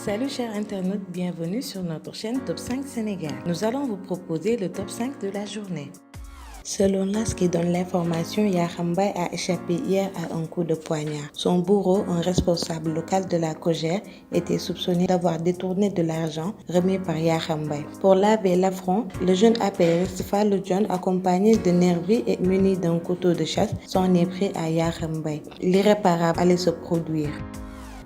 Salut chers internautes, bienvenue sur notre chaîne Top 5 Sénégal. Nous allons vous proposer le top 5 de la journée. Selon l'AS qui donne l'information, Yakham Mbaye a échappé hier à un coup de poignard. Son bourreau, un responsable local de la Cogère, était soupçonné d'avoir détourné de l'argent remis par Yakham Mbaye. Pour laver l'affront, le jeune apériste Fallou Dione, accompagné de nervis et muni d'un couteau de chasse, s'en est pris à Yakham Mbaye. L'irréparable allait se produire.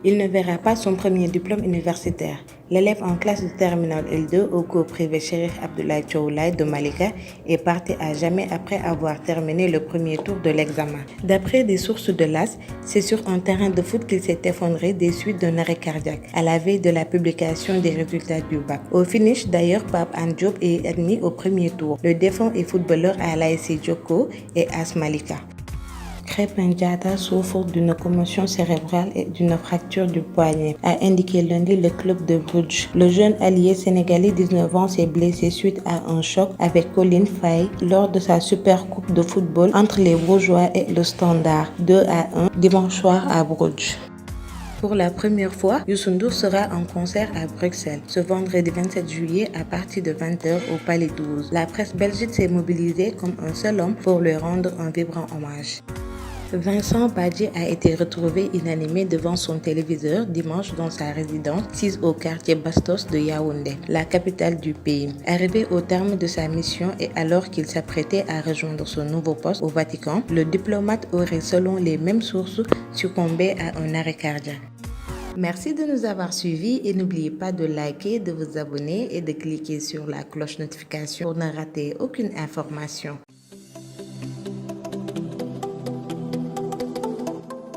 Il ne verra pas son premier diplôme universitaire. L'élève en classe de terminale L2 au cours privé Chérif Abdoulaye Thiaw Laye de Malika est parti à jamais après avoir terminé le premier tour de l'examen. D'après des sources de l'AS, c'est sur un terrain de foot qu'il s'est effondré des suites d'un arrêt cardiaque à la veille de la publication des résultats du bac. Au finish, d'ailleurs, Pape An Diop est admis au premier tour. Le défunt est footballeur à l'ASC Djoko et AS Malika. Krépin Diatta souffre d'une commotion cérébrale et d'une fracture du poignet, a indiqué lundi le club de Bruges. Le jeune allié sénégalais 19 ans s'est blessé suite à un choc avec Colin Faye lors de sa super coupe de football entre les Brugeois et le Standard 2-1 dimanche soir à Bruges. Pour la première fois, Youssou N'Dour sera en concert à Bruxelles ce vendredi 27 juillet à partir de 20h au Palais 12. La presse belgique s'est mobilisée comme un seul homme pour lui rendre un vibrant hommage. Vincent Badji a été retrouvé inanimé devant son téléviseur dimanche dans sa résidence sise au quartier Bastos de Yaoundé, la capitale du pays. Arrivé au terme de sa mission et alors qu'il s'apprêtait à rejoindre son nouveau poste au Vatican, le diplomate aurait, selon les mêmes sources, succombé à un arrêt cardiaque. Merci de nous avoir suivis et n'oubliez pas de liker, de vous abonner et de cliquer sur la cloche notification pour ne rater aucune information.